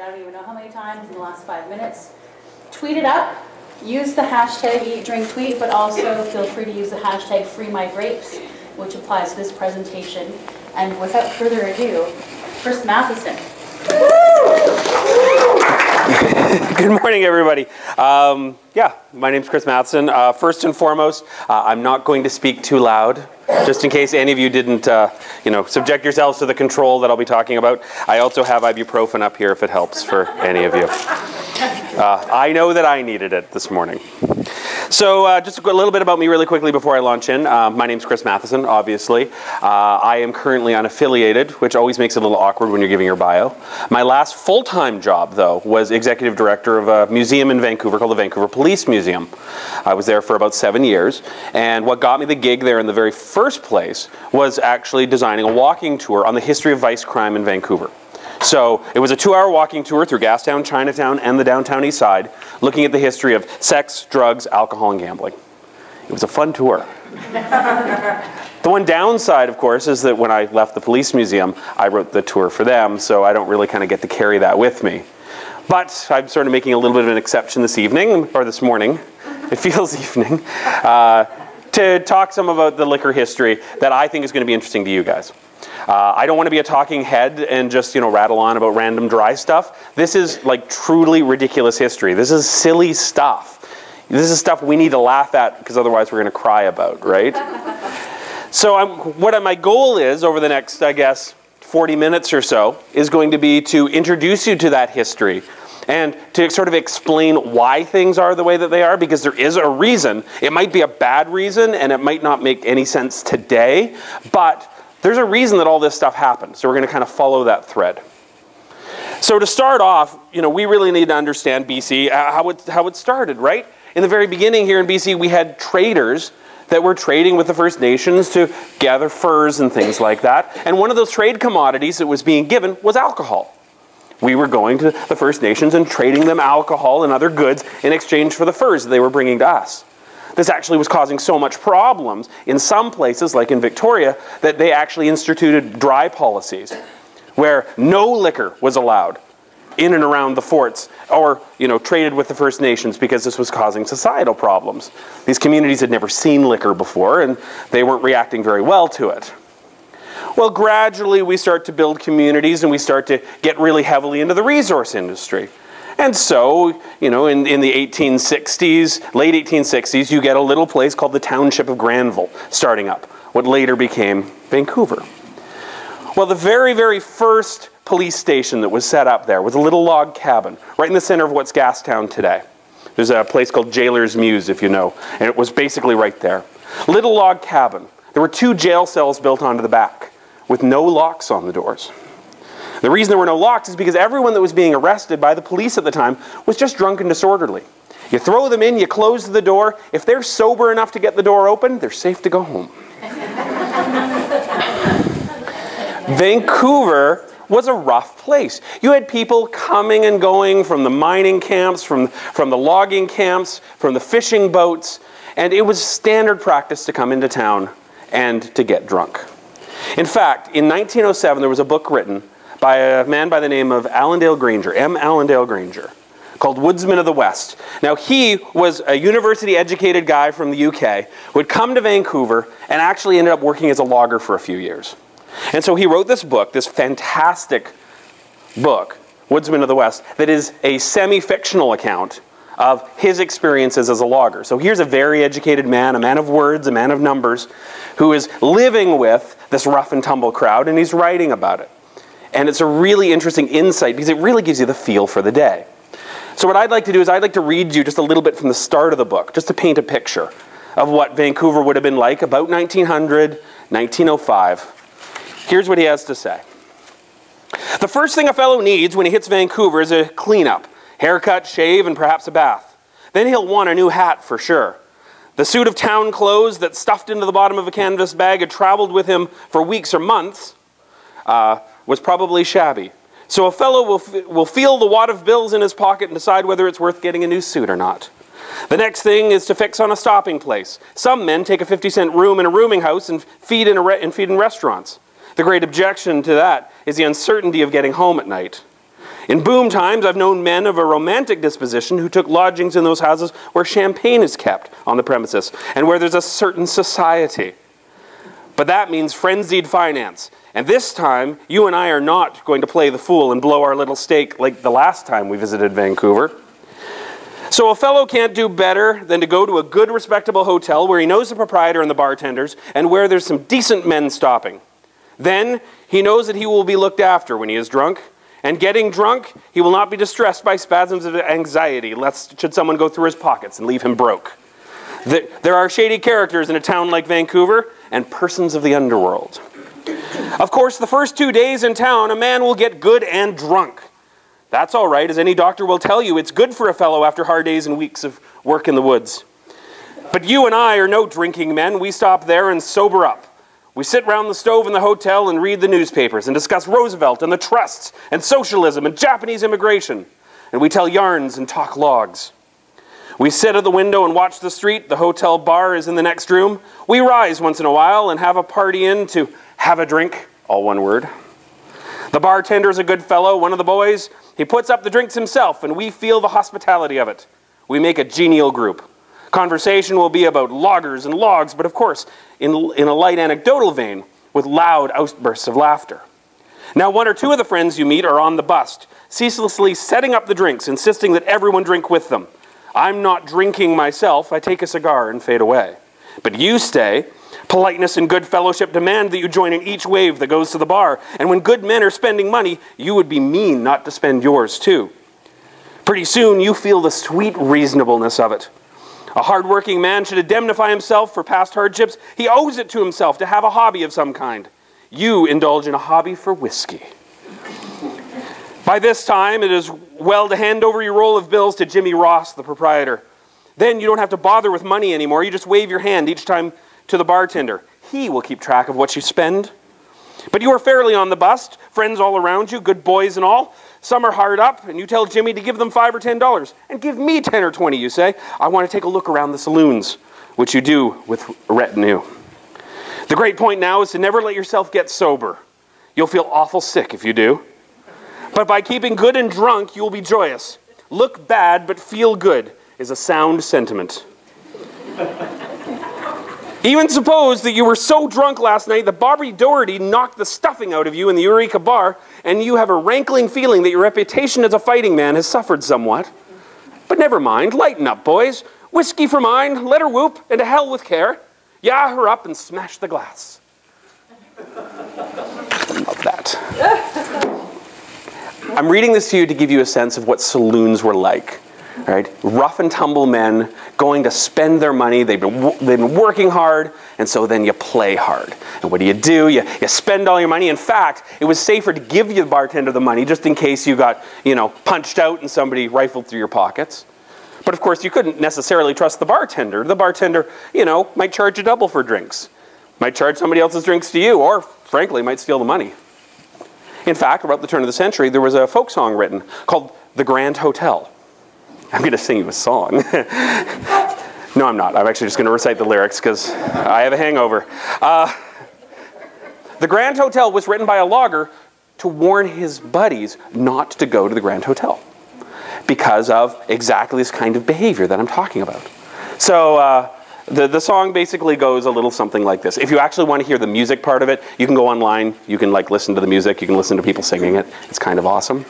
I don't even know how many times in the last 5 minutes. Tweet it up. Use the hashtag EatDrinkTweet, but also feel free to use the hashtag FreeMyGrapes, which applies to this presentation. And without further ado, Chris Mathieson. Good morning, everybody. Yeah, my name's Chris Mathieson. First and foremost, I'm not going to speak too loud, just in case any of you didn't, subject yourselves to the control that I'll be talking about. I also have ibuprofen up here if it helps for any of you. I know that I needed it this morning. So just a little bit about me really quickly before I launch in. My name's Chris Mathieson, obviously. I am currently unaffiliated, which always makes it a little awkward when you're giving your bio. My last full-time job, though, was executive director of a museum in Vancouver called the Vancouver Police Museum. I was there for about 7 years, and what got me the gig there in the very first place was actually designing a walking tour on the history of vice crime in Vancouver. So it was a 2-hour walking tour through Gastown, Chinatown, and the downtown east side, looking at the history of sex, drugs, alcohol, and gambling. It was a fun tour. The one downside, of course, is that when I left the police museum, I wrote the tour for them, so I don't really kind of get to carry that with me. But I'm sort of making a little bit of an exception this evening, or this morning, it feels evening, to talk some about the liquor history that I think is going to be interesting to you guys. I don't want to be a talking head and just, rattle on about random dry stuff. This is like truly ridiculous history. This is silly stuff. This is stuff we need to laugh at because otherwise we're going to cry about, right? So what my goal is over the next, I guess, 40 minutes or so is going to be to introduce you to that history and to sort of explain why things are the way that they are, because there is a reason. It might be a bad reason and it might not make any sense today, but there's a reason that all this stuff happened, so we're going to kind of follow that thread. So to start off, we really need to understand BC, how it started, right? In the very beginning here in BC, we had traders that were trading with the First Nations to gather furs and things like that. And one of those trade commodities that was being given was alcohol. We were going to the First Nations and trading them alcohol and other goods in exchange for the furs that they were bringing to us. This actually was causing so much problems in some places, like in Victoria, that they actually instituted dry policies where no liquor was allowed in and around the forts or, traded with the First Nations because this was causing societal problems. These communities had never seen liquor before and they weren't reacting very well to it. Well, gradually we start to build communities and we start to get really heavily into the resource industry. And so, in the 1860s, late 1860s, you get a little place called the Township of Granville starting up, what later became Vancouver. Well, the very, very first police station that was set up there was a little log cabin right in the center of what's Gastown today. There's a place called Jailer's Mews, if you know, and it was basically right there. Little log cabin. There were 2 jail cells built onto the back with no locks on the doors. The reason there were no locks is because everyone that was being arrested by the police at the time was just drunk and disorderly. You throw them in, you close the door. If they're sober enough to get the door open, they're safe to go home. Vancouver was a rough place. You had people coming and going from the mining camps, from the logging camps, from the fishing boats, and it was standard practice to come into town and to get drunk. In fact, in 1907, there was a book written by a man by the name of Allendale Granger, M. Allendale Granger, called Woodsman of the West. Now, he was a university-educated guy from the UK who had come to Vancouver and actually ended up working as a logger for a few years. And so he wrote this book, this fantastic book, Woodsman of the West, that is a semi-fictional account of his experiences as a logger. So here's a very educated man, a man of words, a man of numbers, who is living with this rough and tumble crowd, and he's writing about it. And it's a really interesting insight because it really gives you the feel for the day. So what I'd like to do is I'd like to read you just a little bit from the start of the book, just to paint a picture of what Vancouver would have been like about 1900, 1905. Here's what he has to say. The first thing a fellow needs when he hits Vancouver is a cleanup, haircut, shave, and perhaps a bath. Then he'll want a new hat for sure. The suit of town clothes that's stuffed into the bottom of a canvas bag had traveled with him for weeks or months, was probably shabby. So a fellow will feel the wad of bills in his pocket and decide whether it's worth getting a new suit or not. The next thing is to fix on a stopping place. Some men take a 50-cent room in a rooming house and feed in restaurants. The great objection to that is the uncertainty of getting home at night. In boom times, I've known men of a romantic disposition who took lodgings in those houses where champagne is kept on the premises and where there's a certain society. But that means frenzied finance. And this time, you and I are not going to play the fool and blow our little stake like the last time we visited Vancouver. So a fellow can't do better than to go to a good, respectable hotel where he knows the proprietor and the bartenders and where there's some decent men stopping. Then he knows that he will be looked after when he is drunk. And getting drunk, he will not be distressed by spasms of anxiety, lest should someone go through his pockets and leave him broke. There are shady characters in a town like Vancouver, and persons of the underworld. Of course, the first 2 days in town, a man will get good and drunk. That's all right, as any doctor will tell you. It's good for a fellow after hard days and weeks of work in the woods. But you and I are no drinking men. We stop there and sober up. We sit round the stove in the hotel and read the newspapers and discuss Roosevelt and the trusts and socialism and Japanese immigration. And we tell yarns and talk logs. We sit at the window and watch the street. The hotel bar is in the next room. We rise once in a while and have a party in to have a drink, all one word. The bartender is a good fellow, one of the boys. He puts up the drinks himself and we feel the hospitality of it. We make a genial group. Conversation will be about loggers and logs, but of course, in a light anecdotal vein, with loud outbursts of laughter. Now, 1 or 2 of the friends you meet are on the bust, ceaselessly setting up the drinks, insisting that everyone drink with them. I'm not drinking myself. I take a cigar and fade away. But you stay. Politeness and good fellowship demand that you join in each wave that goes to the bar. And when good men are spending money, you would be mean not to spend yours too. Pretty soon, you feel the sweet reasonableness of it. A hard-working man should indemnify himself for past hardships. He owes it to himself to have a hobby of some kind. You indulge in a hobby for whiskey. By this time, it is well to hand over your roll of bills to Jimmy Ross, the proprietor. Then you don't have to bother with money anymore. You just wave your hand each time to the bartender. He will keep track of what you spend. But you are fairly on the bust, friends all around you, good boys and all. Some are hard up, and you tell Jimmy to give them $5 or $10. And give me 10 or 20, you say. I want to take a look around the saloons, which you do with a retinue. The great point now is to never let yourself get sober. You'll feel awful sick if you do. But by keeping good and drunk, you will be joyous. Look bad, but feel good is a sound sentiment. Even suppose that you were so drunk last night that Bobby Doherty knocked the stuffing out of you in the Eureka bar, and you have a rankling feeling that your reputation as a fighting man has suffered somewhat. But never mind, lighten up, boys. Whiskey for mine, let her whoop, and to hell with care. Yah her up and smash the glass. Love that. I'm reading this to you to give you a sense of what saloons were like. Right? Rough and tumble men going to spend their money. They've been working hard, and so then you play hard. And what do? You spend all your money. In fact, it was safer to give you the bartender the money just in case you got, punched out and somebody rifled through your pockets. But of course, you couldn't necessarily trust the bartender. The bartender, might charge you double for drinks. Might charge somebody else's drinks to you, or frankly, might steal the money. In fact, about the turn of the century, there was a folk song written called The Grand Hotel. I'm going to sing you a song. No, I'm not. I'm actually just going to recite the lyrics because I have a hangover. The Grand Hotel was written by a logger to warn his buddies not to go to the Grand Hotel because of exactly this kind of behavior that I'm talking about. So the song basically goes a little something like this. If you actually want to hear the music part of it, you can go online. You can listen to the music. You can listen to people singing it. It's kind of awesome.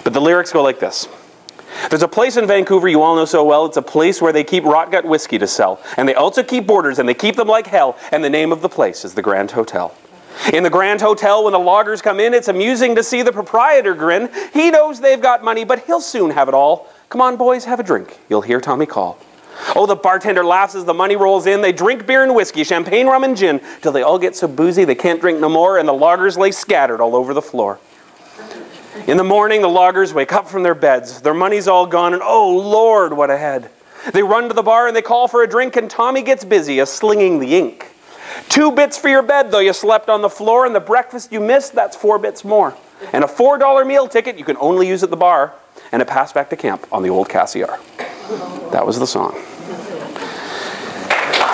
But the lyrics go like this. There's a place in Vancouver you all know so well. It's a place where they keep rot gut whiskey to sell. And they also keep boarders, and they keep them like hell. And the name of the place is the Grand Hotel. In the Grand Hotel, when the loggers come in, it's amusing to see the proprietor grin. He knows they've got money, but he'll soon have it all. Come on, boys, have a drink. You'll hear Tommy call. Oh, the bartender laughs as the money rolls in. They drink beer and whiskey, champagne, rum, and gin, till they all get so boozy they can't drink no more, and the loggers lay scattered all over the floor. In the morning, the loggers wake up from their beds. Their money's all gone, and oh, Lord, what a head. They run to the bar, and they call for a drink, and Tommy gets busy slinging the ink. 2 bits for your bed, though you slept on the floor, and the breakfast you missed, that's 4 bits more. And a $4 meal ticket you can only use at the bar, and a pass back to camp on the old Cassiar. That was the song.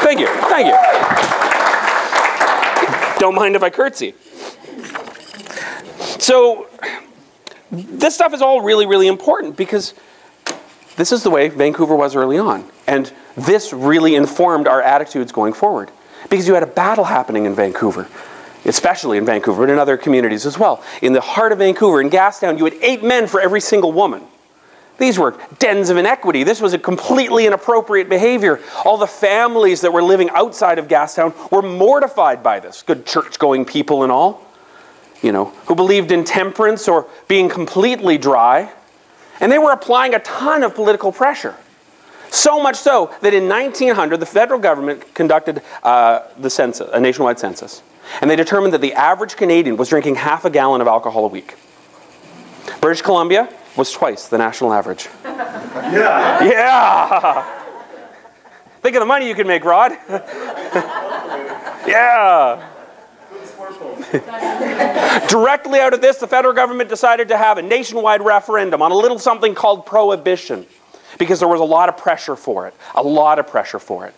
Thank you, thank you. Don't mind if I curtsy. So, this stuff is all really, really important because this is the way Vancouver was early on. And this really informed our attitudes going forward. Because you had a battle happening in Vancouver, especially in Vancouver, but in other communities as well. In the heart of Vancouver, in Gastown, you had 8 men for every single woman. These were dens of inequity. This was a completely inappropriate behavior. All the families that were living outside of Gastown were mortified by this. Good church-going people and all, you know, who believed in temperance or being completely dry. And they were applying a ton of political pressure. So much so that in 1900, the federal government conducted the census, a nationwide census. And they determined that the average Canadian was drinking half a gallon of alcohol a week. British Columbia was twice the national average. Yeah. Yeah. Think of the money you could make, Rod. Yeah. Directly out of this, the federal government decided to have a nationwide referendum on a little something called prohibition, because there was a lot of pressure for it. A lot of pressure for it.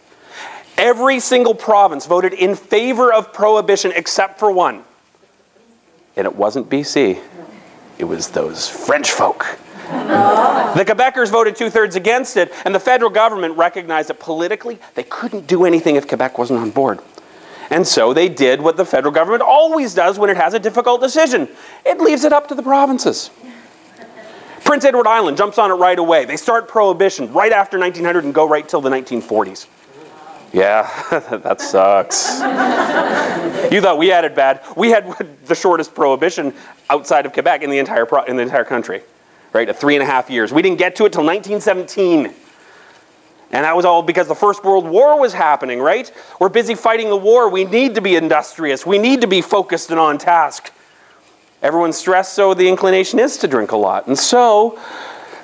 Every single province voted in favor of prohibition except for one. And it wasn't BC. It was those French folk. The Quebecers voted 2/3 against it, and the federal government recognized that politically they couldn't do anything if Quebec wasn't on board. And so they did what the federal government always does when it has a difficult decision. It leaves it up to the provinces. Prince Edward Island jumps on it right away. They start prohibition right after 1900 and go right till the 1940s. Yeah, that sucks. You thought we had it bad. We had the shortest prohibition outside of Quebec in the entire country, right? At 3.5 years. We didn't get to it till 1917. And that was all because the First World War was happening, right? We're busy fighting the war. We need to be industrious. We need to be focused and on task. Everyone's stressed, so the inclination is to drink a lot. And so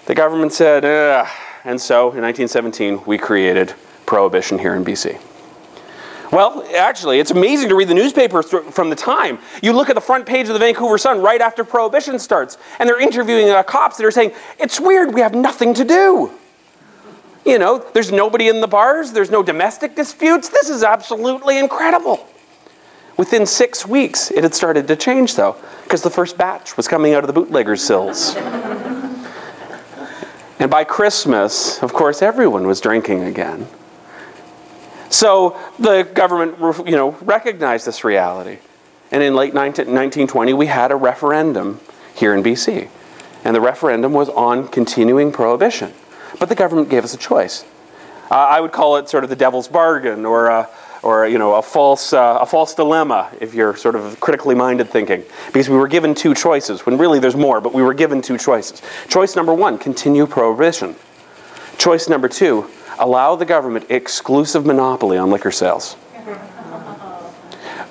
the government said, ugh. And so in 1917, we created prohibition here in BC. Well, actually, it's amazing to read the newspapers from the time. You look at the front page of the Vancouver Sun right after prohibition starts, and they're interviewing cops that are saying, it's weird, we have nothing to do. You know, there's nobody in the bars, there's no domestic disputes. This is absolutely incredible. Within 6 weeks, it had started to change, though, because the first batch was coming out of the bootleggers' sills. And by Christmas, of course, everyone was drinking again. So the government, you know, recognized this reality. And in late 1920, we had a referendum here in BC. And the referendum was on continuing prohibition. But the government gave us a choice. I would call it sort of the devil's bargain, or you know, a false dilemma, if you're sort of critically minded thinking. Because we were given 2 choices, when really there's more, but we were given 2 choices. Choice number 1, continue prohibition. Choice number 2, allow the government exclusive monopoly on liquor sales.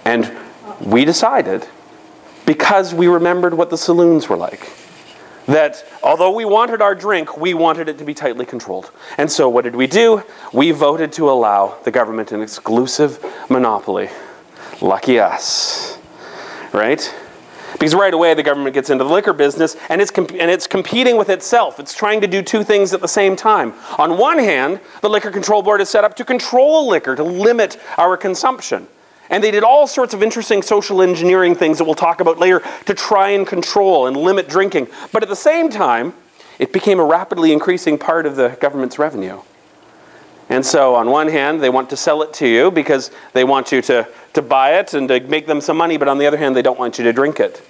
And we decided, because we remembered what the saloons were like, that although we wanted our drink, we wanted it to be tightly controlled. And so what did we do? We voted to allow the government an exclusive monopoly. Lucky us, right? Because right away the government gets into the liquor business and it's competing with itself. It's trying to do 2 things at the same time. On one hand, the Liquor Control Board is set up to control liquor, to limit our consumption. And they did all sorts of interesting social engineering things that we'll talk about later to try and control and limit drinking. But at the same time, it became a rapidly increasing part of the government's revenue. And so on one hand, they want to sell it to you because they want you to buy it and to make them some money, but on the other hand, they don't want you to drink it.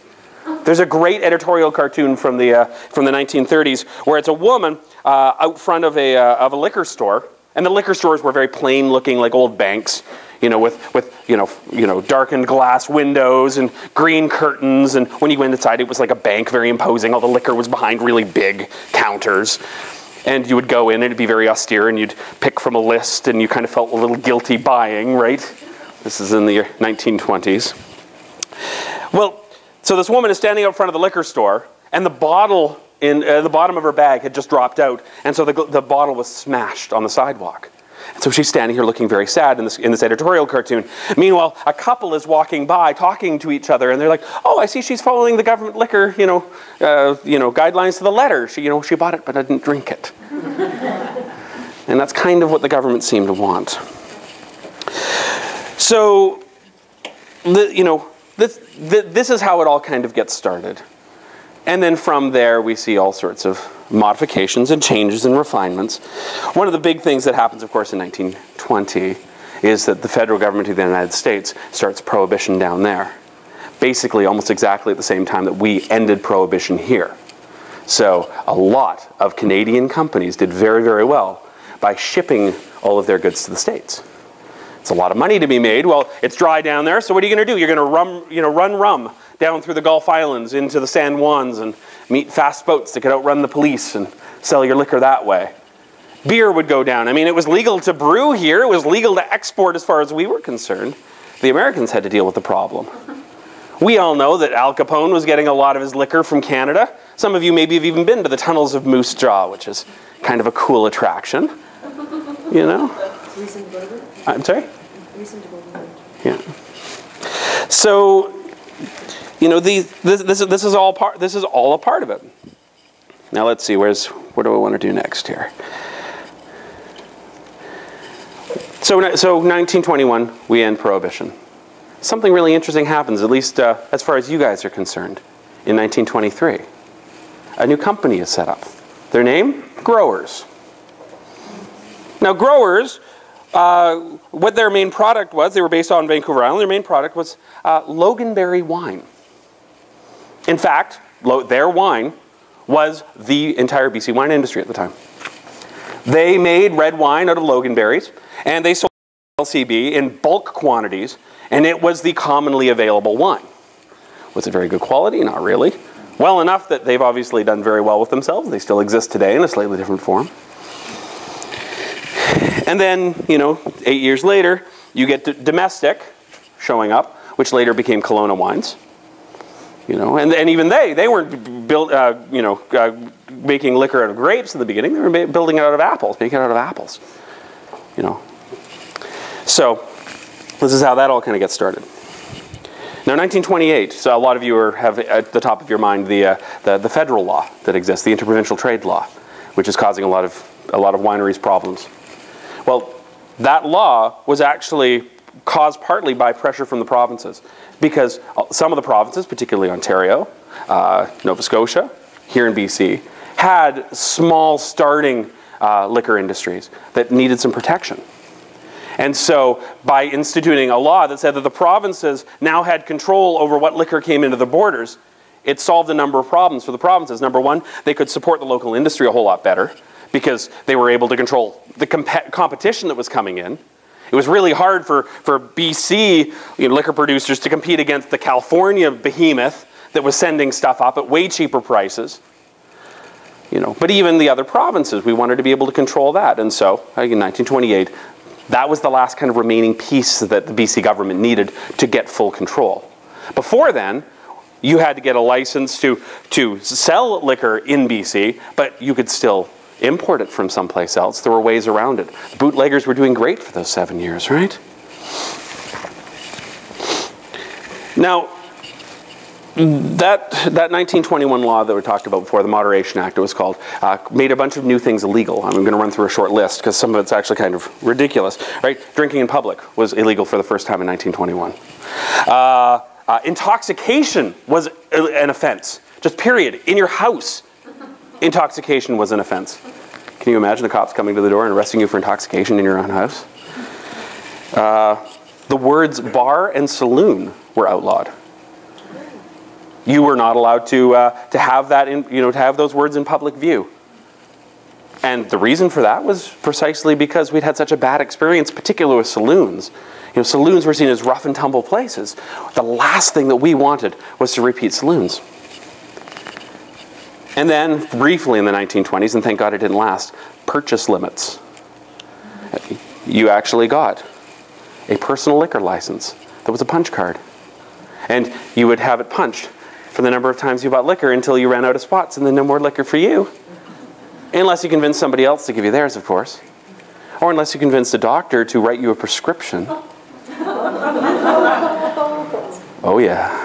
There's a great editorial cartoon from the 1930s where it's a woman out front of a liquor store, and the liquor stores were very plain looking, like old banks, you know, with you know darkened glass windows and green curtains, and when you went inside, it was like a bank, very imposing. All the liquor was behind really big counters, and you would go in, and it'd be very austere, and you'd pick from a list, and you kind of felt a little guilty buying, right? This is in the 1920s. Well, so this woman is standing out front of the liquor store, and the bottle in the bottom of her bag had just dropped out, and so the bottle was smashed on the sidewalk. And so she's standing here looking very sad in this editorial cartoon. Meanwhile, a couple is walking by, talking to each other, and they're like, "Oh, I see she's following the government liquor, guidelines to the letter. She bought it, but I didn't drink it." And that's kind of what the government seemed to want. So, this is how it all kind of gets started. And then from there, we see all sorts of modifications and changes and refinements. One of the big things that happens, of course, in 1920 is that the federal government of the United States starts prohibition down there. Basically, almost exactly at the same time that we ended prohibition here. So a lot of Canadian companies did very, very well by shipping all of their goods to the States. It's a lot of money to be made. Well, it's dry down there, so what are you going to do? You're going to run rum down through the Gulf Islands into the San Juans and meet fast boats that could outrun the police and sell your liquor that way. Beer would go down. I mean, it was legal to brew here. It was legal to export as far as we were concerned. The Americans had to deal with the problem. We all know that Al Capone was getting a lot of his liquor from Canada. Some of you maybe have even been to the tunnels of Moose Jaw, which is kind of a cool attraction. You know? I'm sorry? Yeah. So, you know, this is all a part of it. Now let's see, what do I want to do next here? So 1921, we end Prohibition. Something really interesting happens, at least as far as you guys are concerned, in 1923. A new company is set up. Their name? Growers. Now Growers, what their main product was, they were based on Vancouver Island, their main product was Loganberry wine. In fact, their wine was the entire BC wine industry at the time. They made red wine out of Loganberries, and they sold LCB in bulk quantities, and it was the commonly available wine. Was it very good quality? Not really. Well enough that they've obviously done very well with themselves. They still exist today in a slightly different form. And then, you know, 8 years later, you get Domestic showing up, which later became Kelowna Wines. You know, and even they weren't making liquor out of grapes in the beginning. They were building it out of apples, making it out of apples. You know. So this is how that all kind of gets started. Now, 1928. So a lot of you have at the top of your mind the federal law that exists, the interprovincial trade law, which is causing a lot of wineries problems. Well, that law was actually caused partly by pressure from the provinces, because some of the provinces, particularly Ontario, Nova Scotia, here in BC, had small starting liquor industries that needed some protection. And so by instituting a law that said that the provinces now had control over what liquor came into the borders, it solved a number of problems for the provinces. Number one, they could support the local industry a whole lot better because they were able to control the competition that was coming in. It was really hard for BC liquor producers to compete against the California behemoth that was sending stuff up at way cheaper prices. But even the other provinces, we wanted to be able to control that. And so, in 1928, that was the last kind of remaining piece that the BC government needed to get full control. Before then, you had to get a license to sell liquor in BC, but you could still import it from someplace else. There were ways around it. Bootleggers were doing great for those 7 years, right? Now, that 1921 law that we talked about before, the Moderation Act, it was called, made a bunch of new things illegal. I'm going to run through a short list because some of it's actually kind of ridiculous, right? Drinking in public was illegal for the first time in 1921. Intoxication was an offense, just period. In your house, intoxication was an offense. Can you imagine the cops coming to the door and arresting you for intoxication in your own house? The words bar and saloon were outlawed. You were not allowed to have that to have those words in public view. And the reason for that was precisely because we'd had such a bad experience, particularly with saloons. Saloons were seen as rough and tumble places. The last thing that we wanted was to repeat saloons. And then, briefly in the 1920s, and thank God it didn't last, purchase limits. You actually got a personal liquor license that was a punch card. And you would have it punched for the number of times you bought liquor until you ran out of spots and then no more liquor for you. Unless you convinced somebody else to give you theirs, of course. Or unless you convinced a doctor to write you a prescription. Oh yeah.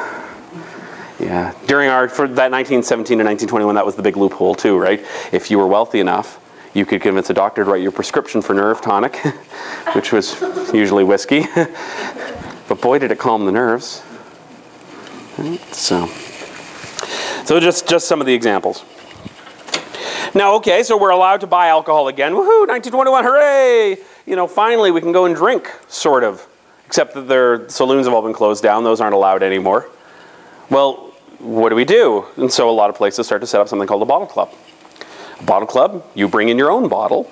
Yeah. For that 1917 to 1921, that was the big loophole too, right? If you were wealthy enough, you could convince a doctor to write you a prescription for nerve tonic, which was usually whiskey. But boy, did it calm the nerves. So So just some of the examples. Now, okay, so we're allowed to buy alcohol again. Woohoo, 1921, hooray! You know, finally we can go and drink, sort of. Except that their saloons have all been closed down. Those aren't allowed anymore. Well, what do? And so a lot of places start to set up something called a bottle club. A bottle club, you bring in your own bottle,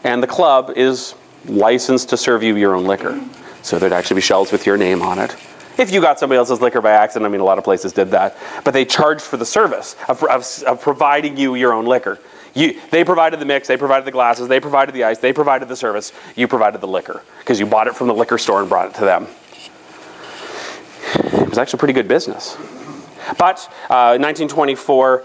and the club is licensed to serve you your own liquor. So there'd actually be shelves with your name on it. If you got somebody else's liquor by accident, I mean, a lot of places did that. But they charged for the service of providing you your own liquor. They provided the mix, they provided the glasses, they provided the ice, they provided the service, you provided the liquor. Because you bought it from the liquor store and brought it to them. It was actually pretty good business. But 1924,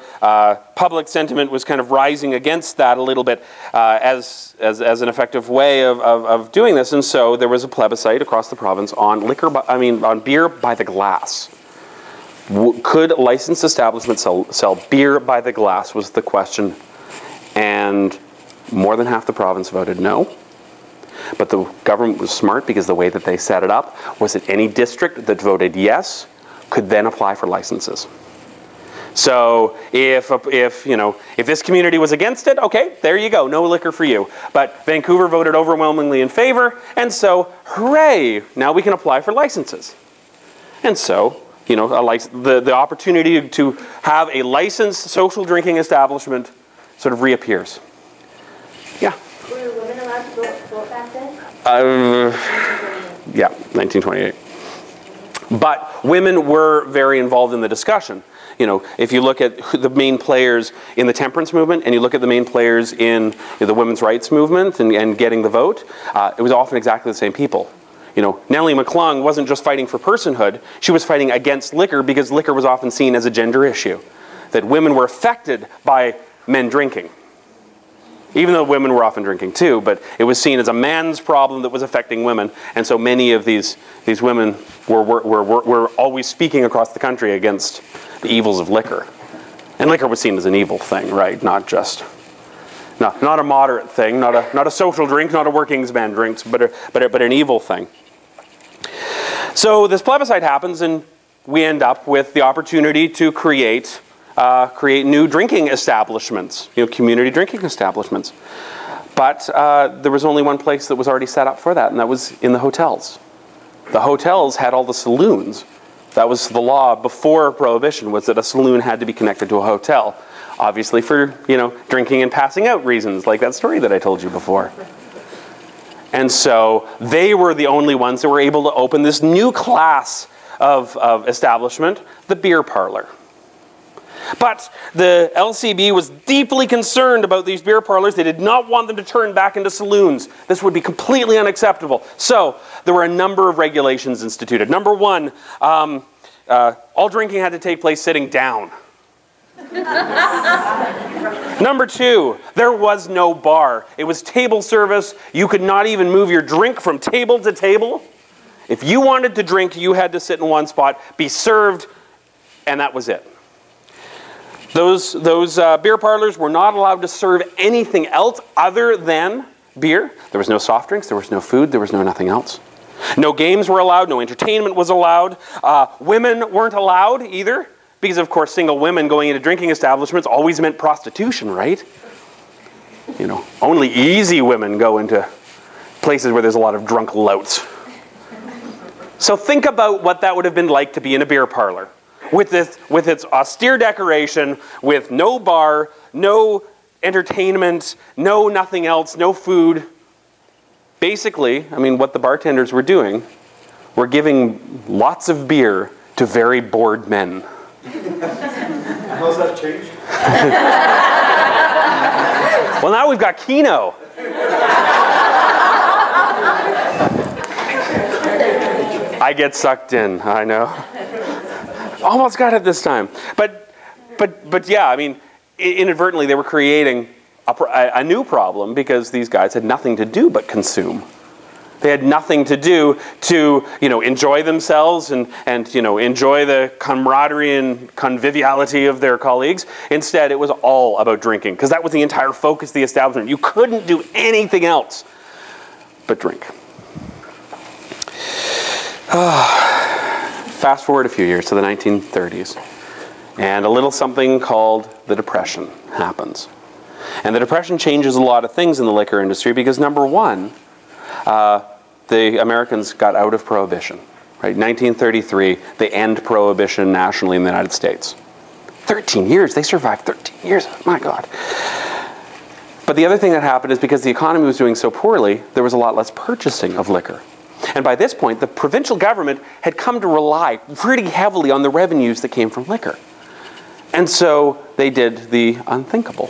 public sentiment was kind of rising against that a little bit as an effective way of doing this, and so there was a plebiscite across the province on on beer by the glass. Could licensed establishments sell beer by the glass was the question, and more than half the province voted no. But the government was smart because the way that they set it up was that any district that voted yes could then apply for licenses. So if this community was against it, okay, there you go, no liquor for you. But Vancouver voted overwhelmingly in favor, and so hooray, now we can apply for licenses. And so, you know, the opportunity to have a licensed social drinking establishment sort of reappears. Yeah. Were women allowed to vote back then? Yeah, 1928. But women were very involved in the discussion. You know, if you look at the main players in the temperance movement and you look at the main players in the women's rights movement and getting the vote, it was often exactly the same people. You know, Nellie McClung wasn't just fighting for personhood, she was fighting against liquor because liquor was often seen as a gender issue. That women were affected by men drinking. Even though women were often drinking too, but it was seen as a man's problem that was affecting women. And so many of these women were always speaking across the country against the evils of liquor. And liquor was seen as an evil thing, right? Not a moderate thing, not a social drink, not a working man drinks, but an evil thing. So this plebiscite happens, and we end up with the opportunity to create new drinking establishments, community drinking establishments. But there was only one place that was already set up for that, and that was in the hotels. The hotels had all the saloons. That was the law before Prohibition, was that a saloon had to be connected to a hotel. Obviously for, drinking and passing out reasons, like that story that I told you before. And so they were the only ones that were able to open this new class of establishment, the beer parlor. But the LCB was deeply concerned about these beer parlors. They did not want them to turn back into saloons. This would be completely unacceptable. So there were a number of regulations instituted. Number one, all drinking had to take place sitting down. Number two, there was no bar. It was table service. You could not even move your drink from table to table. If you wanted to drink, you had to sit in one spot, be served, and that was it. Those beer parlors were not allowed to serve anything else other than beer. There was no soft drinks, there was no food, there was no nothing else. No games were allowed, no entertainment was allowed. Women weren't allowed either, because of course single women going into drinking establishments always meant prostitution, right? Only easy women go into places where there's a lot of drunk louts. So think about what that would have been like to be in a beer parlor. With its austere decoration, with no bar, no entertainment, no nothing else, no food. Basically, what the bartenders were doing were giving lots of beer to very bored men. How's that changed? Well, now we've got Keno. I get sucked in, I know. Almost got it this time. But yeah, inadvertently they were creating a new problem because these guys had nothing to do but consume. They had nothing to do to, enjoy themselves and enjoy the camaraderie and conviviality of their colleagues. Instead, it was all about drinking because that was the entire focus of the establishment. You couldn't do anything else but drink. Fast forward a few years to the 1930s. And a little something called the Depression happens. And the Depression changes a lot of things in the liquor industry because, number one, the Americans got out of Prohibition. Right? 1933, they end Prohibition nationally in the United States. 13 years. They survived 13 years. My God. But the other thing that happened is because the economy was doing so poorly, there was a lot less purchasing of liquor. And by this point, the provincial government had come to rely pretty heavily on the revenues that came from liquor. And so they did the unthinkable.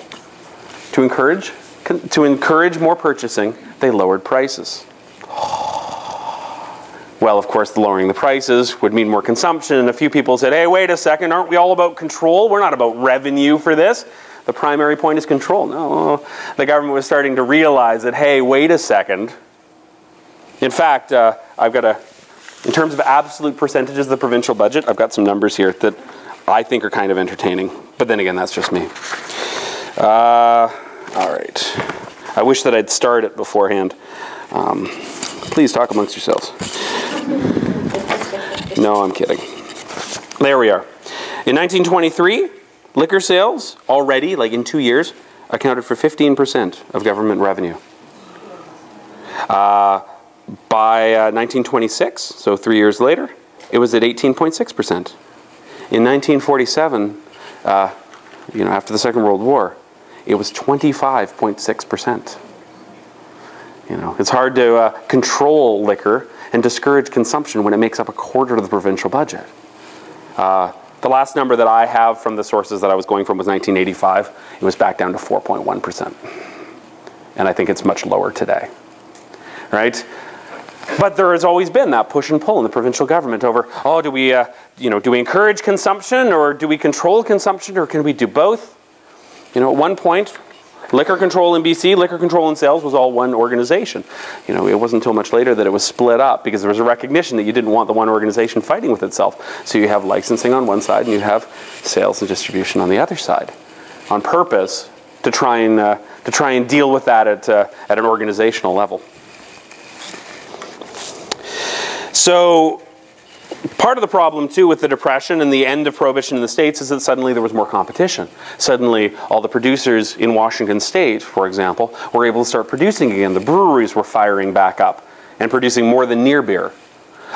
To encourage more purchasing, they lowered prices. Well, of course, lowering the prices would mean more consumption, and a few people said, hey, wait a second, aren't we all about control? We're not about revenue for this. The primary point is control. No, the government was starting to realize that, hey, wait a second. In fact, I've got in terms of absolute percentages of the provincial budget, I've got some numbers here that I think are kind of entertaining. But then again, that's just me. All right. I wish that I'd started beforehand. Please talk amongst yourselves. No, I'm kidding. There we are. In 1923, liquor sales already, like in 2 years, accounted for 15% of government revenue. By 1926, so 3 years later, it was at 18.6%. In 1947, after the Second World War, it was 25.6%. It's hard to control liquor and discourage consumption when it makes up a quarter of the provincial budget. The last number that I have from the sources that I was going from was 1985. It was back down to 4.1%. And I think it's much lower today. Right? But there has always been that push and pull in the provincial government over, do we encourage consumption, or do we control consumption, or can we do both? At one point, liquor control in BC, liquor control and sales was all one organization. It wasn't until much later that it was split up because there was a recognition that you didn't want the one organization fighting with itself. So you have licensing on one side and you have sales and distribution on the other side, on purpose to try and deal with that at an organizational level. So part of the problem, too, with the Depression and the end of Prohibition in the States is that suddenly there was more competition. Suddenly, all the producers in Washington State, for example, were able to start producing again. The breweries were firing back up and producing more than near beer.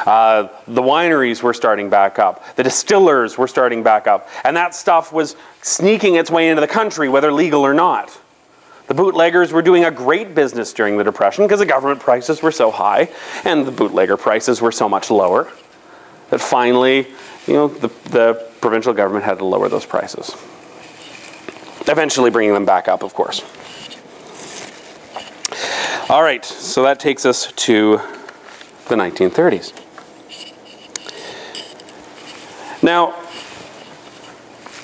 The wineries were starting back up. The distillers were starting back up. And that stuff was sneaking its way into the country, whether legal or not. The bootleggers were doing a great business during the Depression because the government prices were so high and the bootlegger prices were so much lower that finally, the provincial government had to lower those prices. Eventually bringing them back up, of course. All right, so that takes us to the 1930s. Now,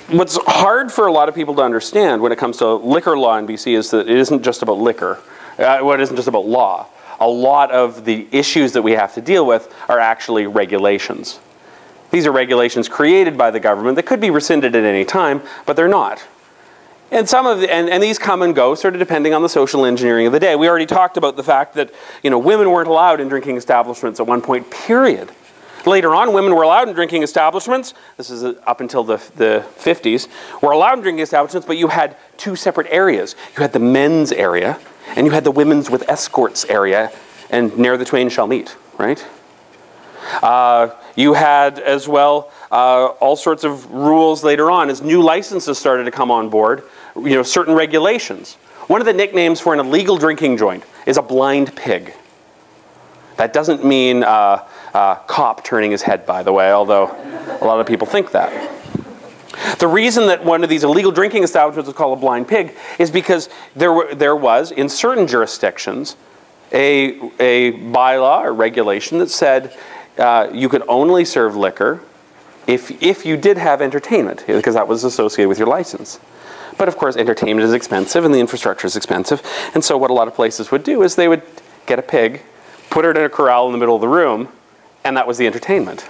what's hard for a lot of people to understand when it comes to liquor law in BC is that it isn't just about liquor. It isn't just about law. A lot of the issues that we have to deal with are actually regulations. These are regulations created by the government that could be rescinded at any time, but they're not. And and these come and go, sort of depending on the social engineering of the day. We already talked about the fact that women weren't allowed in drinking establishments at one point, period. Later on, women were allowed in drinking establishments. This is up until the 50s. Were allowed in drinking establishments, but you had two separate areas. You had the men's area, and you had the women's with escorts area, and ne'er the twain shall meet, right? You had, as well, all sorts of rules later on as new licenses started to come on board, certain regulations. One of the nicknames for an illegal drinking joint is a blind pig. That doesn't mean cop turning his head, by the way, although a lot of people think that. The reason that one of these illegal drinking establishments was called a blind pig is because there was, in certain jurisdictions, a bylaw or regulation that said you could only serve liquor if you did have entertainment, because that was associated with your license. But of course, entertainment is expensive and the infrastructure is expensive, and so what a lot of places would do is they would get a pig, put it in a corral in the middle of the room, and that was the entertainment.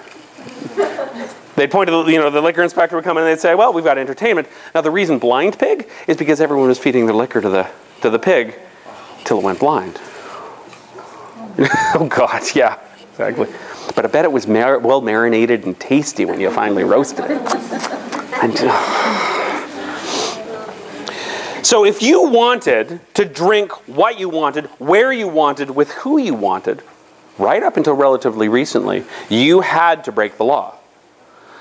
They'd point to the liquor inspector would come in and they'd say, well, we've got entertainment. Now the reason blind pig is because everyone was feeding their liquor to the pig till it went blind. Oh God, yeah, exactly. But I bet it was well marinated and tasty when you finally roasted it. So if you wanted to drink what you wanted, where you wanted, with who you wanted, right up until relatively recently, you had to break the law.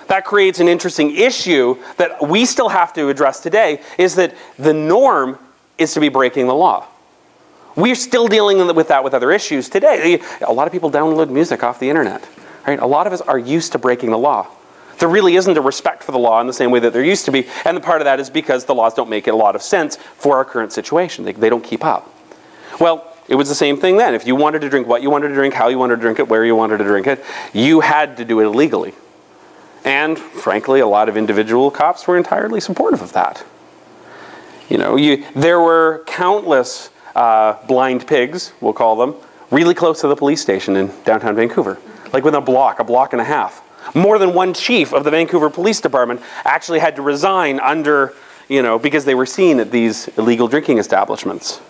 That creates an interesting issue that we still have to address today, is that the norm is to be breaking the law. We're still dealing with that with other issues today. A lot of people download music off the internet. Right? A lot of us are used to breaking the law. There really isn't a respect for the law in the same way that there used to be, and the part of that is because the laws don't make a lot of sense for our current situation. They don't keep up. Well, it was the same thing then. If you wanted to drink what you wanted to drink, how you wanted to drink it, where you wanted to drink it, you had to do it illegally. And frankly, a lot of individual cops were entirely supportive of that. You know, there were countless blind pigs, we'll call them, really close to the police station in downtown Vancouver. Like within a block and a half. More than one chief of the Vancouver Police Department actually had to resign under, because they were seen at these illegal drinking establishments.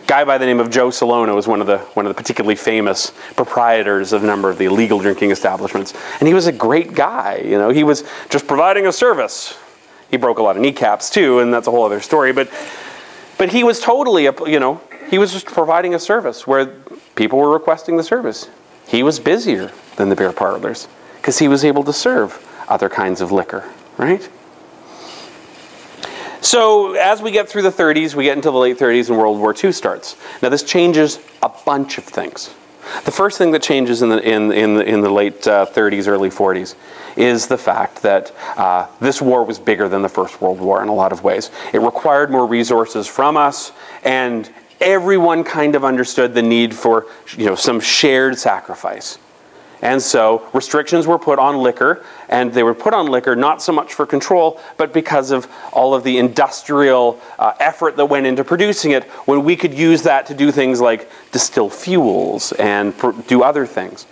Guy by the name of Joe Salono was one of the particularly famous proprietors of a number of the illegal drinking establishments. And he was a great guy, he was just providing a service. He broke a lot of kneecaps too, and that's a whole other story, but he was totally, he was just providing a service where people were requesting the service. He was busier than the beer parlors because he was able to serve other kinds of liquor, right? So as we get through the 30s, we get into the late 30s and World War II starts. Now this changes a bunch of things. The first thing that changes in the late 30s, early 40s is the fact that this war was bigger than the First World War in a lot of ways. It required more resources from us, and everyone kind of understood the need for some shared sacrifice. And so restrictions were put on liquor, and they were put on liquor not so much for control, but because of all of the industrial effort that went into producing it, when we could use that to do things like distill fuels and do other things.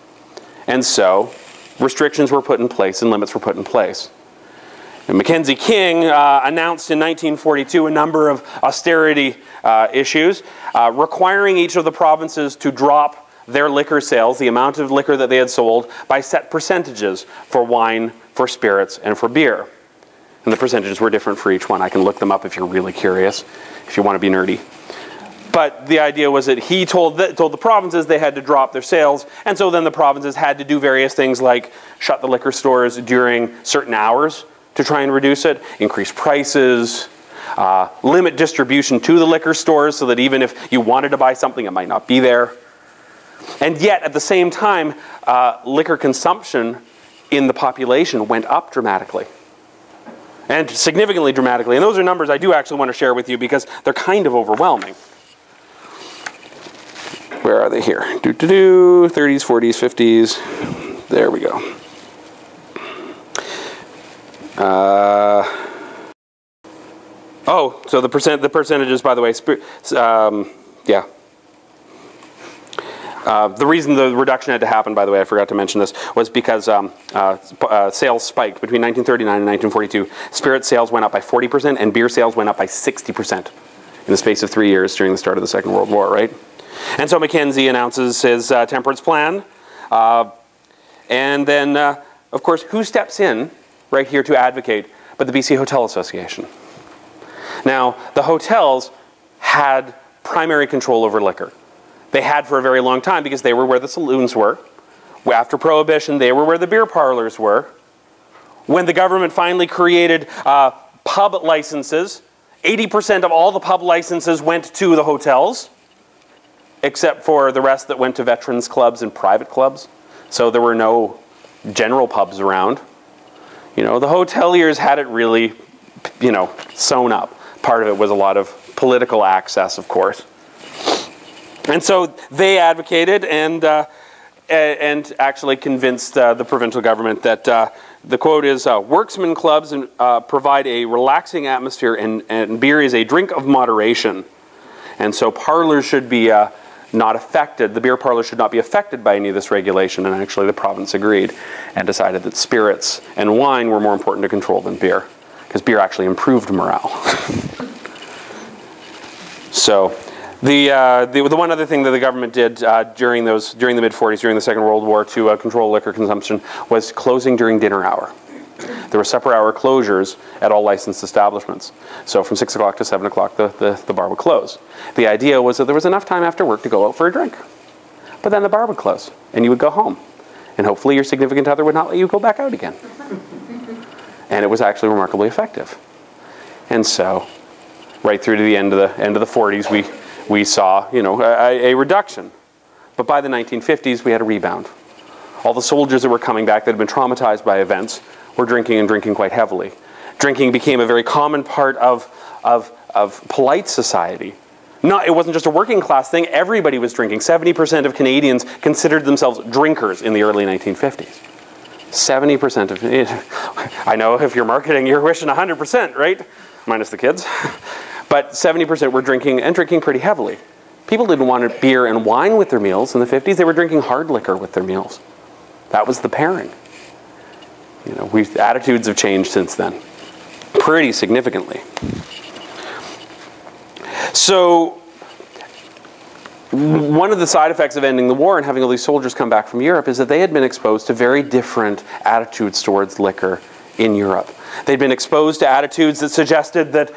And so restrictions were put in place and limits were put in place. And Mackenzie King announced in 1942 a number of austerity issues, requiring each of the provinces to drop their liquor sales, the amount of liquor that they had sold, by set percentages for wine, for spirits, and for beer. And the percentages were different for each one. I can look them up if you're really curious, if you want to be nerdy. But the idea was that he told the provinces they had to drop their sales, and so then the provinces had to do various things like shut the liquor stores during certain hours to try and reduce it, increase prices, limit distribution to the liquor stores so that even if you wanted to buy something, it might not be there. And yet, at the same time, liquor consumption in the population went up dramatically. And significantly dramatically. And those are numbers I do actually want to share with you because they're kind of overwhelming. Where are they here? 30s, 40s, 50s. There we go. So the percentages, by the way, yeah. The reason the reduction had to happen, by the way, I forgot to mention this, was because sales spiked between 1939 and 1942. Spirit sales went up by 40% and beer sales went up by 60% in the space of 3 years during the start of the Second World War, right? And so Mackenzie announces his temperance plan. And then, of course, who steps in right here to advocate but the BC Hotel Association? Now, the hotels had primary control over liquor. They had for a very long time because they were where the saloons were. After Prohibition, they were where the beer parlors were. When the government finally created pub licenses, 80% of all the pub licenses went to the hotels, except for the rest that went to veterans clubs and private clubs. So there were no general pubs around. The hoteliers had it really, sewn up. Part of it was a lot of political access, of course. And so they advocated and actually convinced the provincial government that the quote is, worksman clubs provide a relaxing atmosphere and beer is a drink of moderation. And so parlors should be not affected, the beer parlors should not be affected by any of this regulation. And actually the province agreed and decided that spirits and wine were more important to control than beer, because beer actually improved morale. So the one other thing that the government did during the mid-40s, during the Second World War, to control liquor consumption was closing during dinner hour. there were separate hour closures at all licensed establishments. So from 6 o'clock to 7 o'clock, the bar would close. The idea was that there was enough time after work to go out for a drink. But then the bar would close, and you would go home. And hopefully your significant other would not let you go back out again. And it was actually remarkably effective. And so, right through to the end of the 40s, we saw, you know, a reduction. But by the 1950s, we had a rebound. All the soldiers that were coming back that had been traumatized by events were drinking, and drinking quite heavily. Drinking became a very common part of polite society. It wasn't just a working class thing, everybody was drinking. 70% of Canadians considered themselves drinkers in the early 1950s. 70% of, I know if you're marketing, you're wishing 100%, right? Minus the kids. But 70% were drinking, and drinking pretty heavily. People didn't want beer and wine with their meals in the 50s, they were drinking hard liquor with their meals. That was the pairing. You know, attitudes have changed since then, pretty significantly. So, one of the side effects of ending the war and having all these soldiers come back from Europe is that they had been exposed to very different attitudes towards liquor in Europe. They'd been exposed to attitudes that suggested that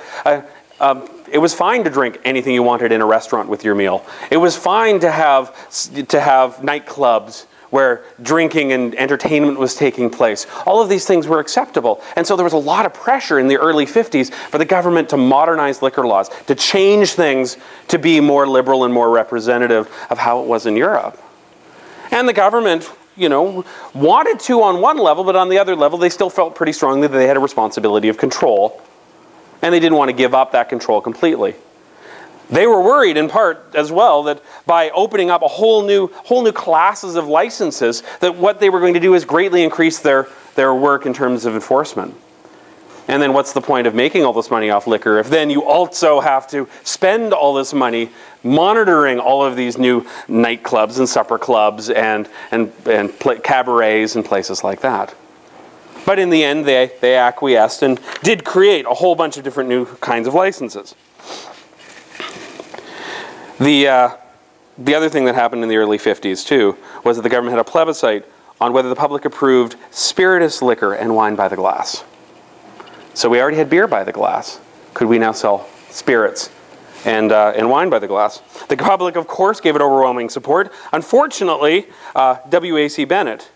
it was fine to drink anything you wanted in a restaurant with your meal. It was fine to have nightclubs where drinking and entertainment was taking place. All of these things were acceptable. And so there was a lot of pressure in the early 50s for the government to modernize liquor laws, to change things to be more liberal and more representative of how it was in Europe. And the government, you know, wanted to on one level, but on the other level, they still felt pretty strongly that they had a responsibility of control. And they didn't want to give up that control completely. They were worried in part as well that by opening up a whole new classes of licenses, that what they were going to do is greatly increase their work in terms of enforcement. And then what's the point of making all this money off liquor if then you also have to spend all this money monitoring all of these new nightclubs and supper clubs and cabarets and places like that. But in the end, they acquiesced and did create a whole bunch of different new kinds of licenses. The other thing that happened in the early 50s, too, was that the government had a plebiscite on whether the public approved spirituous liquor and wine by the glass. So we already had beer by the glass. Could we now sell spirits and wine by the glass? The public, of course, gave it overwhelming support. Unfortunately, W.A.C. Bennett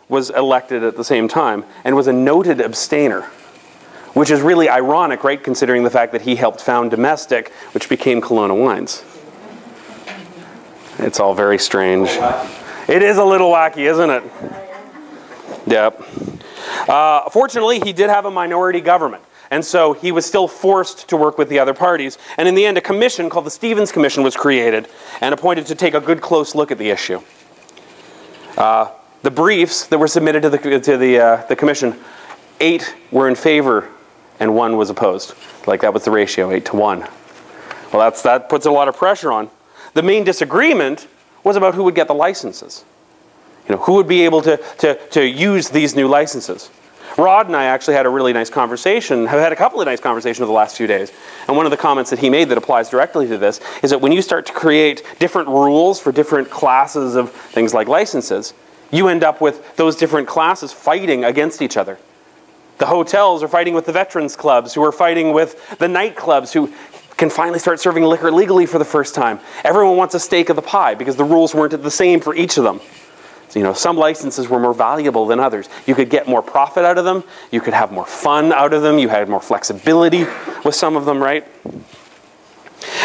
was elected at the same time and was a noted abstainer, which is really ironic, right, considering the fact that he helped found Domestic, which became Kelowna Wines. It's all very strange. It is a little wacky, isn't it? Yep. Fortunately, he did have a minority government, and so he was still forced to work with the other parties. And in the end, a commission called the Stevens Commission was created and appointed to take a good close look at the issue. The briefs that were submitted to the commission, 8 were in favor and 1 was opposed. Like that was the ratio, 8 to 1. Well, that puts a lot of pressure on. The main disagreement was about who would get the licenses. You know, who would be able to use these new licenses. Rod and I actually had a really nice conversation, have had a couple of nice conversations over the last few days. And one of the comments that he made that applies directly to this is that when you start to create different rules for different classes of things like licenses, you end up with those different classes fighting against each other. The hotels are fighting with the veterans clubs, who are fighting with the nightclubs, who can finally start serving liquor legally for the first time. Everyone wants a stake of the pie because the rules weren't the same for each of them. So, you know, some licenses were more valuable than others. You could get more profit out of them. You could have more fun out of them. You had more flexibility with some of them, right?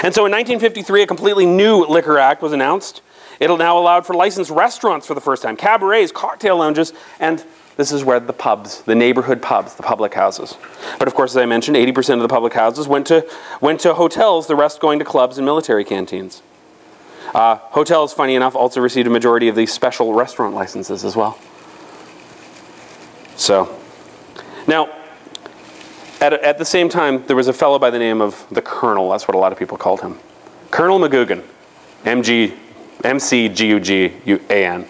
And so in 1953, a completely new Liquor Act was announced. It'll now allow for licensed restaurants for the first time, cabarets, cocktail lounges, and this is where the pubs, the neighborhood pubs, the public houses. But of course, as I mentioned, 80% of the public houses went to hotels, the rest going to clubs and military canteens. Hotels, funny enough, also received a majority of these special restaurant licenses as well. So, now, at the same time, there was a fellow by the name of the Colonel. That's what a lot of people called him. Colonel McGugan, M-C-G-U-G-U-A-N.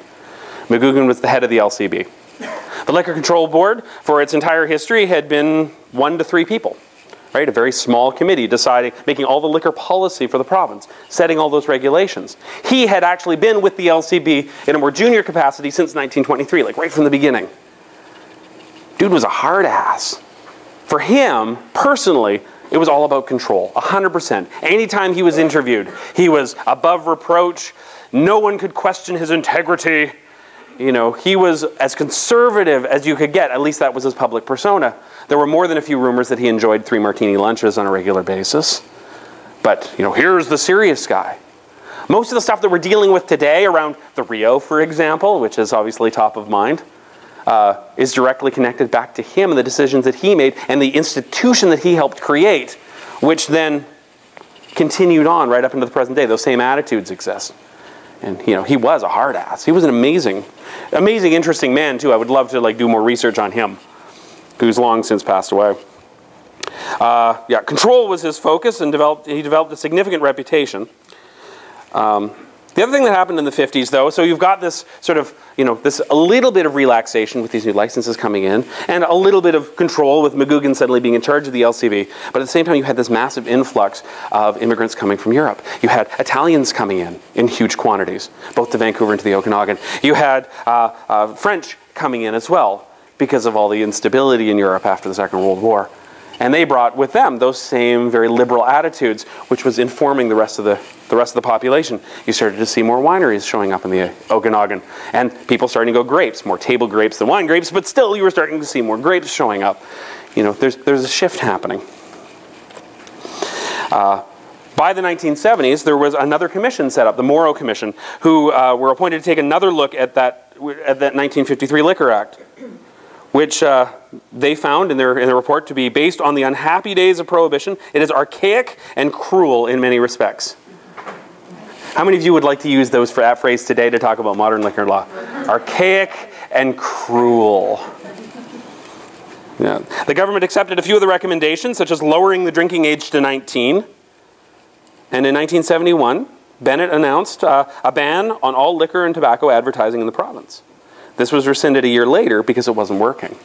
McGugan was the head of the LCB. The Liquor Control Board, for its entire history, had been 1 to 3 people. Right? A very small committee deciding, making all the liquor policy for the province, setting all those regulations. He had actually been with the LCB in a more junior capacity since 1923, like right from the beginning. Dude was a hard ass. For him, personally, it was all about control, 100%. Anytime he was interviewed, he was above reproach. No one could question his integrity. You know, he was as conservative as you could get. At least that was his public persona. There were more than a few rumors that he enjoyed 3 martini lunches on a regular basis. But, you know, here's the serious guy. Most of the stuff that we're dealing with today around the Rio, for example, which is obviously top of mind, is directly connected back to him and the decisions that he made and the institution that he helped create, which then continued on right up into the present day. Those same attitudes exist. And, you know, he was a hard ass. He was an amazing, interesting man, too. I would love to, like, do more research on him, who's long since passed away. Yeah, control was his focus, and he developed a significant reputation. The other thing that happened in the 50s, though, so you've got this sort of, you know, a little bit of relaxation with these new licenses coming in, and a little bit of control with McGugan suddenly being in charge of the LCV. But at the same time, you had this massive influx of immigrants coming from Europe. You had Italians coming in huge quantities, both to Vancouver and to the Okanagan. You had French coming in as well, because of all the instability in Europe after the Second World War. And they brought with them those same very liberal attitudes, which was informing the rest of the population. You started to see more wineries showing up in the Okanagan, and people starting to go grapes, more table grapes than wine grapes, but still you were starting to see more grapes showing up. You know, there's a shift happening. By the 1970s, there was another commission set up, the Morrow Commission, who were appointed to take another look at that 1953 Liquor Act, which they found in their report to be based on the unhappy days of Prohibition. It is archaic and cruel in many respects. How many of you would like to use that phrase today to talk about modern liquor law? Archaic and cruel. Yeah. The government accepted a few of the recommendations, such as lowering the drinking age to 19. And in 1971, Bennett announced a ban on all liquor and tobacco advertising in the province. This was rescinded a year later because it wasn't working.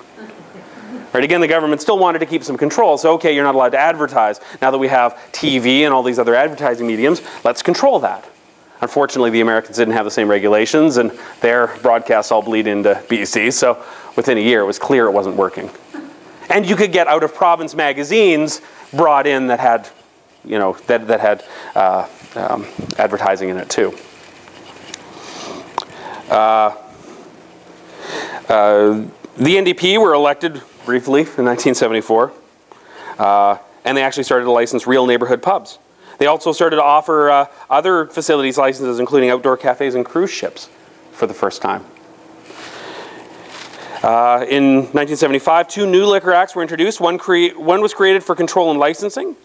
Right, again, the government still wanted to keep some control, so okay, you're not allowed to advertise. Now that we have TV and all these other advertising mediums, let's control that. Unfortunately, the Americans didn't have the same regulations, and their broadcasts all bleed into BC, so within a year it was clear it wasn't working. And you could get out-of-province magazines brought in that had, you know, that had advertising in it too. The NDP were elected briefly in 1974, and they actually started to license real neighborhood pubs. They also started to offer other facilities licenses, including outdoor cafes and cruise ships for the first time. In 1975, 2 new liquor acts were introduced. One was created for control and licensing,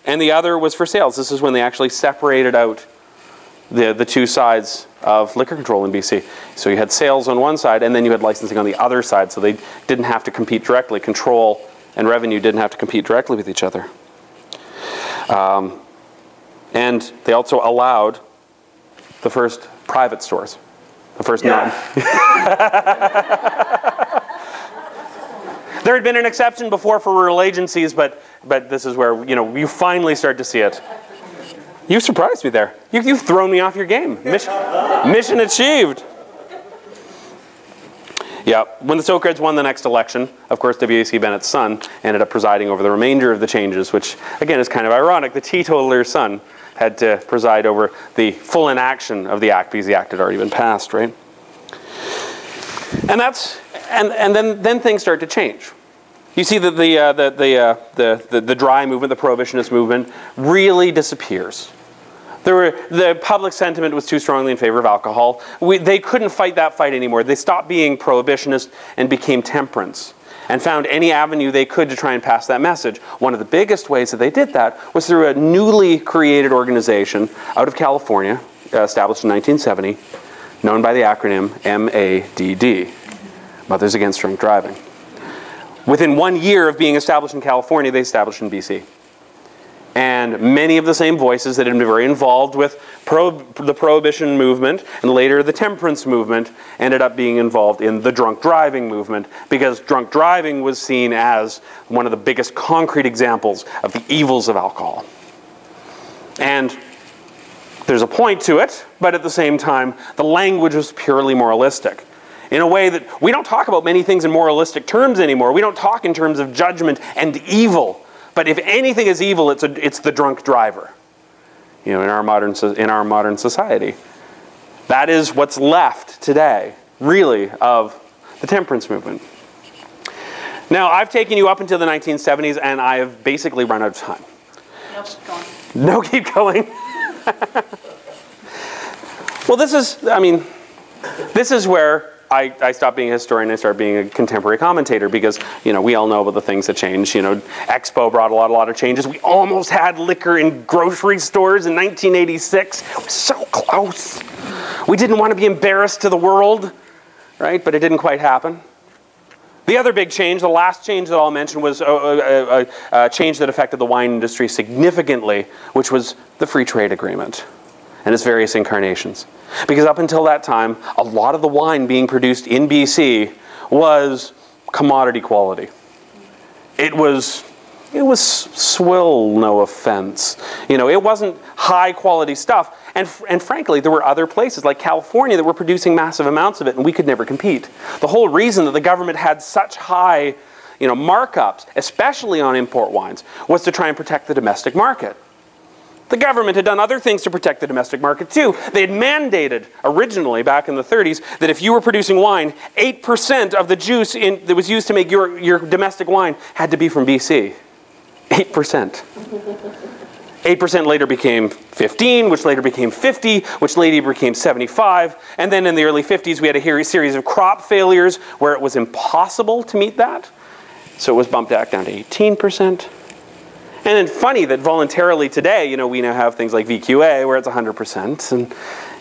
and the other was for sales. This is when they actually separated out the two sides of liquor control in BC. So you had sales on one side, and then you had licensing on the other side, so they didn't have to compete directly. Control and revenue didn't have to compete directly with each other. And they also allowed the first private stores. The first non. There had been an exception before for rural agencies, but this is where, you know, you finally start to see it. You surprised me there. You've thrown me off your game. Mission achieved. Yeah, when the Socreds won the next election, of course W.A.C. Bennett's son ended up presiding over the remainder of the changes, which again is kind of ironic. The teetotaler's son had to preside over the full inaction of the act because the act had already been passed, right? And then things start to change. You see that the dry movement, the prohibitionist movement, really disappears. The public sentiment was too strongly in favor of alcohol. They couldn't fight that fight anymore. They stopped being prohibitionist and became temperance, and found any avenue they could to try and pass that message. One of the biggest ways that they did that was through a newly created organization out of California, established in 1970, known by the acronym MADD, Mothers Against Drink Driving. Within 1 year of being established in California, they established in BC. And many of the same voices that had been very involved with the prohibition movement and later the temperance movement ended up being involved in the drunk driving movement, because drunk driving was seen as one of the biggest concrete examples of the evils of alcohol. And there's a point to it, but at the same time, the language was purely moralistic. in a way that we don't talk about many things in moralistic terms anymore. We don't talk in terms of judgment and evil. But if anything is evil, it's the drunk driver. You know, in our modern society. That is what's left today, really, of the temperance movement. Now, I've taken you up until the 1970s, and I have basically run out of time. Nope, go on. No, keep going. Well, this is where I stopped being a historian and started being a contemporary commentator, because, you know, we all know about the things that changed. You know, Expo brought a lot of changes. We almost had liquor in grocery stores in 1986. It was so close. We didn't want to be embarrassed to the world, right? But it didn't quite happen. The other big change, the last change that I'll mention, was a change that affected the wine industry significantly, which was the Free Trade Agreement and its various incarnations. Because up until that time, a lot of the wine being produced in BC was commodity quality. It was swill, no offense. You know, it wasn't high quality stuff. And frankly, there were other places like California that were producing massive amounts of it, and we could never compete. The whole reason that the government had such high, you know, markups, especially on import wines, was to try and protect the domestic market. The government had done other things to protect the domestic market too. They had mandated, originally back in the 30s, that if you were producing wine, 8% of the juice that was used to make your domestic wine had to be from BC. 8%. 8% later became 15, which later became 50, which later became 75. And then in the early 50s, we had a series of crop failures where it was impossible to meet that. So it was bumped back down to 18%. And then funny that voluntarily today, you know, we now have things like VQA where it's 100%, and,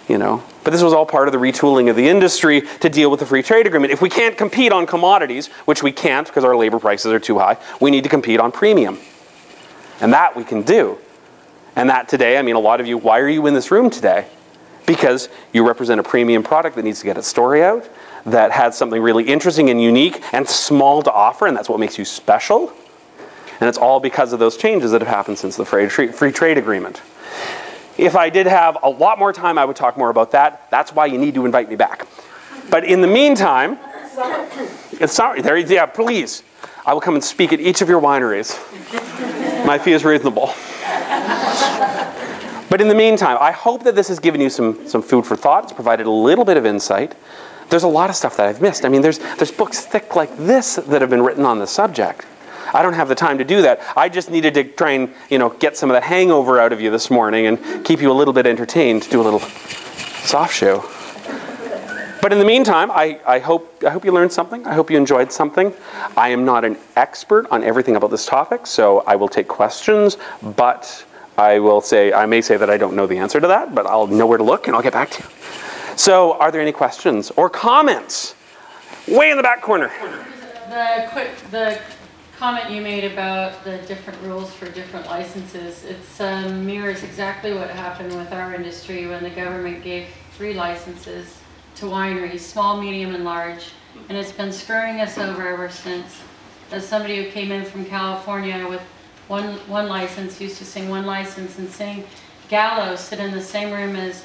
you know, but this was all part of the retooling of the industry to deal with the free trade agreement. If we can't compete on commodities, which we can't because our labor prices are too high, we need to compete on premium. And that we can do. And that today, I mean, a lot of you, why are you in this room today? Because you represent a premium product that needs to get its story out, that has something really interesting and unique and small to offer, and that's what makes you special. And it's all because of those changes that have happened since the free trade agreement. If I did have a lot more time, I would talk more about that. That's why you need to invite me back. But in the meantime, yeah, please, I will come and speak at each of your wineries. My fee is reasonable. But in the meantime, I hope that this has given you some food for thought. It's provided a little bit of insight. There's a lot of stuff that I've missed. I mean, there's books thick like this that have been written on this subject. I don't have the time to do that. I just needed to try and, you know, get some of that hangover out of you this morning and keep you a little bit entertained, do a little soft show. But in the meantime, I hope you learned something. I hope you enjoyed something. I am not an expert on everything about this topic, so I will take questions, but I may say that I don't know the answer to that, but I'll know where to look and I'll get back to you. So, are there any questions or comments? Way in the back corner. The comment you made about the different rules for different licenses, it mirrors exactly what happened with our industry when the government gave 3 licenses to wineries, small, medium, and large, and it's been screwing us over ever since. As somebody who came in from California with one license, used to sing one license and sing Gallo, sit in the same room as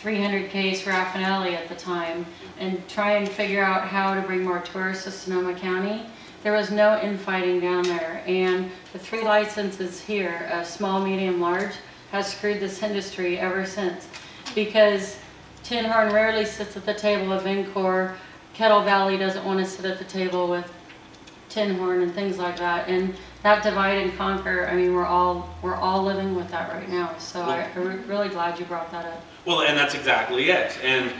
300K's Raffinelli at the time, and try and figure out how to bring more tourists to Sonoma County. There was no infighting down there, and the 3 licenses here, small, medium, large, has screwed this industry ever since. Because Tin Horn rarely sits at the table with Vincor, Kettle Valley doesn't want to sit at the table with Tin Horn and things like that. And that divide and conquer, I mean, we're all living with that right now. So I'm really glad you brought that up. Well, and that's exactly it. And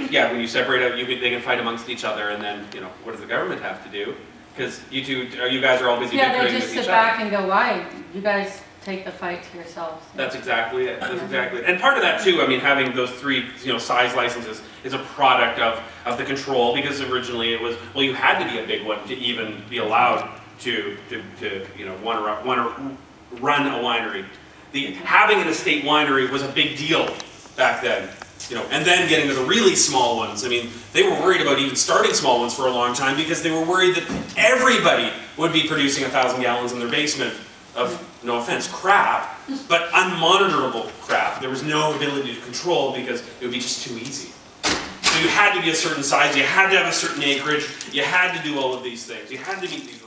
yeah, when you separate out, they can fight amongst each other, and then, you know, what does the government have to do? Because you guys are all busy bickering with each other. Yeah, they just sit back and go, why? You guys take the fight to yourselves. That's exactly it. That's exactly it. And part of that too, I mean, having those 3, you know, size licenses is a product of the control, because originally it was, well, you had to be a big one to even be allowed to you know, want to run a winery. Having an estate winery was a big deal back then. You know, and then getting to the really small ones. I mean, they were worried about even starting small ones for a long time because they were worried that everybody would be producing 1,000 gallons in their basement of, no offense, crap, but unmonitorable crap. There was no ability to control because it would be just too easy. So you had to be a certain size, you had to have a certain acreage, you had to do all of these things, you had to meet these rules.